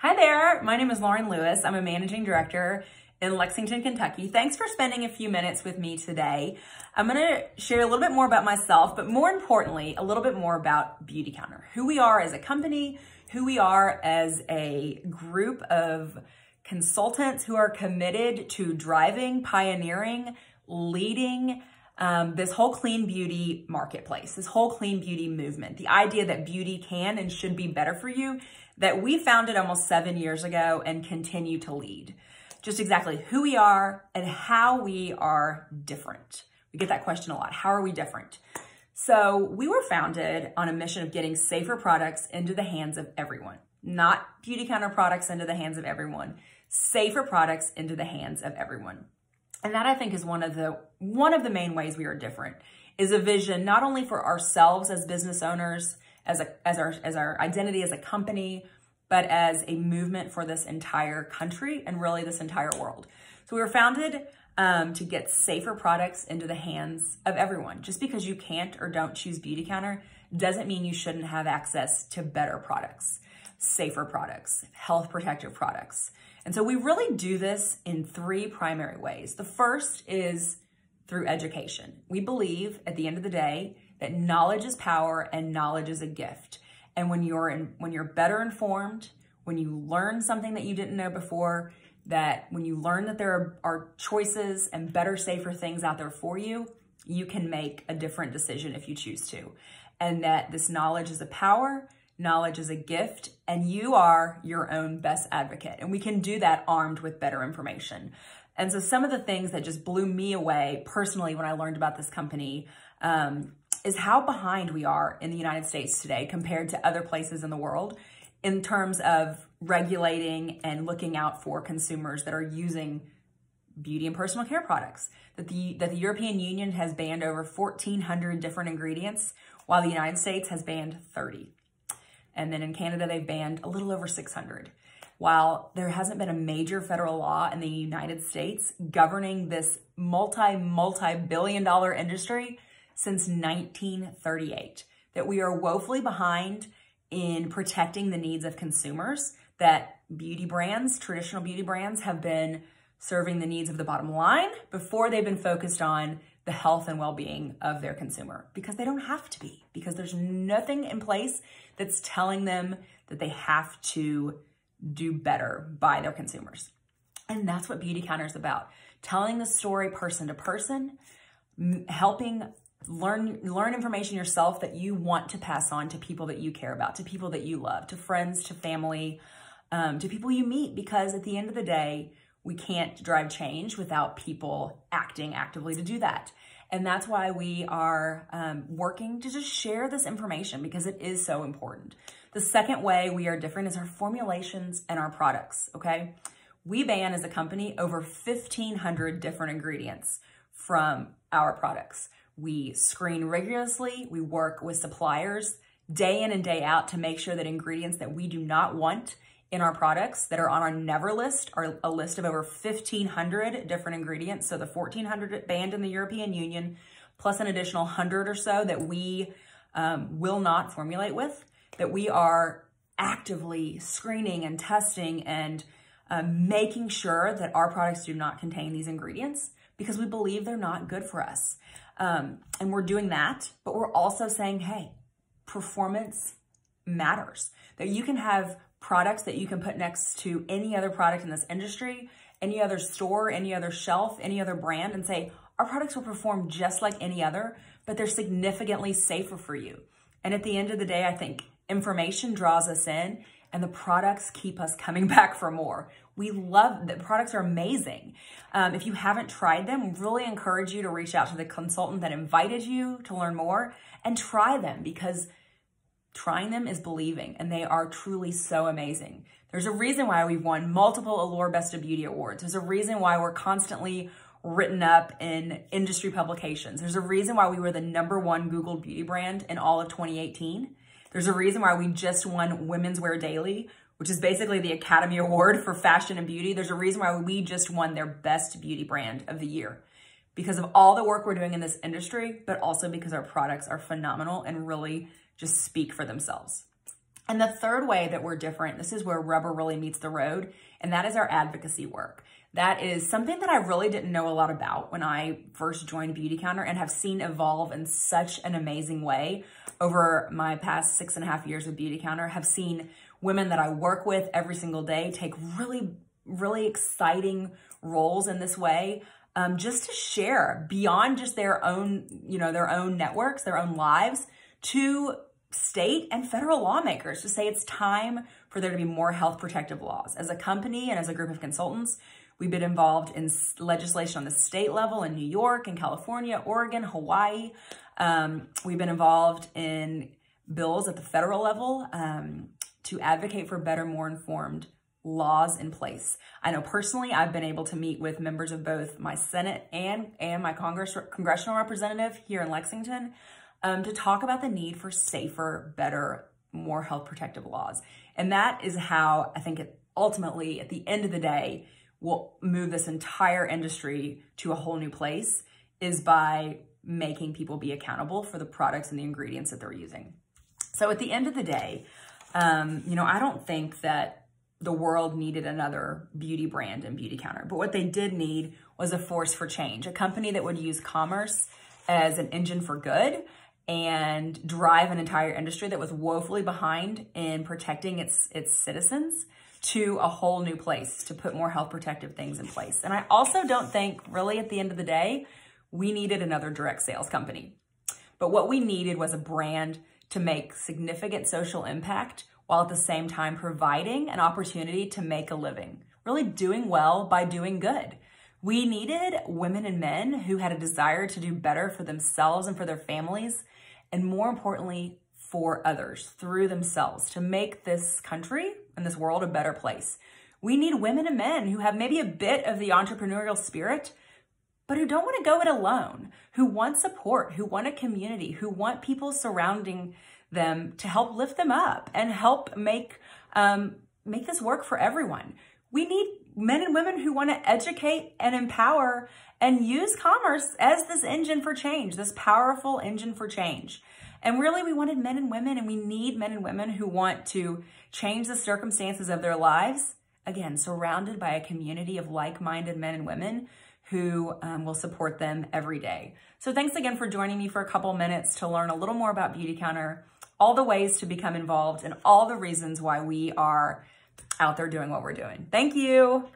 Hi there, my name is Lauren Lewis. I'm a managing director in Lexington, Kentucky. Thanks for spending a few minutes with me today. I'm gonna share a little bit more about myself, but more importantly, a little bit more about Beautycounter, who we are as a company, who we are as a group of consultants who are committed to driving, pioneering, leading this whole clean beauty marketplace, this whole clean beauty movement, the idea that beauty can and should be better for you, that we founded almost 7 years ago and continue to lead. Just exactly who we are and how we are different. We get that question a lot. How are we different? So we were founded on a mission of getting safer products into the hands of everyone, not Beautycounter products into the hands of everyone, safer products into the hands of everyone. And that, I think, is one of the main ways we are different, is a vision not only for ourselves as business owners, as our identity as a company, but as a movement for this entire country and really this entire world. So we were founded to get safer products into the hands of everyone. Just because you can't or don't choose Beautycounter doesn't mean you shouldn't have access to better products, safer products, health protective products. And so we really do this in 3 primary ways. The first is through education. We believe at the end of the day that knowledge is power and knowledge is a gift. And when you're better informed, when you learn something that you didn't know before, that when you learn that there are choices and better, safer things out there for you, you can make a different decision if you choose to. And that this knowledge is a power, knowledge is a gift, and you are your own best advocate. And we can do that armed with better information. And so some of the things that just blew me away personally when I learned about this company is how behind we are in the United States today compared to other places in the world in terms of regulating and looking out for consumers that are using beauty and personal care products. That the European Union has banned over 1,400 different ingredients, while the United States has banned 30. And then in Canada, they've banned a little over 600. While there hasn't been a major federal law in the United States governing this multi-billion dollar industry since 1938, that we are woefully behind in protecting the needs of consumers, that beauty brands, traditional beauty brands, have been serving the needs of the bottom line before they've been focused on the health and well-being of their consumer, because they don't have to be, because there's nothing in place that's telling them that they have to do better by their consumers. And that's what Beautycounter is about, telling the story person to person, helping learn information yourself that you want to pass on to people that you care about, to people that you love, to friends, to family, to people you meet, because at the end of the day, we can't drive change without people acting actively to do that. And that's why we are working to just share this information, because it is so important. The second way we are different is our formulations and our products, okay? We ban as a company over 1,500 different ingredients from our products. We screen rigorously. We work with suppliers day in and day out to make sure that ingredients that we do not want in our products that are on our never list, are a list of over 1,500 different ingredients. So the 1,400 banned in the European Union, plus an additional 100 or so that we will not formulate with, that we are actively screening and testing and making sure that our products do not contain these ingredients, because we believe they're not good for us. And we're doing that, but we're also saying, hey, performance matters. That you can have products that you can put next to any other product in this industry, any other store, any other shelf, any other brand, and say, our products will perform just like any other, but they're significantly safer for you. And at the end of the day, I think information draws us in, and the products keep us coming back for more. We love the products, are amazing. If you haven't tried them, we really encourage you to reach out to the consultant that invited you to learn more and try them, because trying them is believing, and they are truly so amazing. There's a reason why we've won multiple Allure Best of Beauty awards. There's a reason why we're constantly written up in industry publications. There's a reason why we were the #1 Googled beauty brand in all of 2018. There's a reason why we just won Women's Wear Daily, which is basically the Academy Award for fashion and beauty. There's a reason why we just won their best beauty brand of the year, because of all the work we're doing in this industry, but also because our products are phenomenal and really just speak for themselves. And the third way that we're different, this is where rubber really meets the road, and that is our advocacy work. That is something that I really didn't know a lot about when I first joined Beautycounter and have seen evolve in such an amazing way over my past 6.5 years with Beautycounter. Have seen women that I work with every single day take really, really exciting roles in this way, just to share beyond just their own, their own networks, their own lives, to state and federal lawmakers to say it's time for there to be more health protective laws. As a company and as a group of consultants, we've been involved in legislation on the state level in New York and California, Oregon, Hawaii. We've been involved in bills at the federal level to advocate for better, more informed laws in place. I know personally, I've been able to meet with members of both my Senate and my congressional representative here in Lexington to talk about the need for safer, better, more health protective laws. And that is how I think it ultimately, at the end of the day, will move this entire industry to a whole new place, is by making people be accountable for the products and the ingredients that they're using. So at the end of the day, I don't think that the world needed another beauty brand in Beautycounter, but what they did need was a force for change, a company that would use commerce as an engine for good and drive an entire industry that was woefully behind in protecting its citizens to a whole new place, to put more health protective things in place. And I also don't think, really, at the end of the day, we needed another direct sales company. But what we needed was a brand to make significant social impact while at the same time providing an opportunity to make a living, really doing well by doing good. We needed women and men who had a desire to do better for themselves and for their families, and more importantly, for others through themselves, to make this country and this world a better place. We need women and men who have maybe a bit of the entrepreneurial spirit, but who don't want to go it alone, who want support, who want a community, who want people surrounding them to help lift them up and help make this work for everyone. We need men and women who want to educate and empower and use commerce as this engine for change, this powerful engine for change. And really, we wanted men and women, and we need men and women who want to change the circumstances of their lives, again, surrounded by a community of like-minded men and women who will support them every day. So thanks again for joining me for a couple minutes to learn a little more about Beautycounter, all the ways to become involved, and all the reasons why we are out there doing what we're doing. Thank you.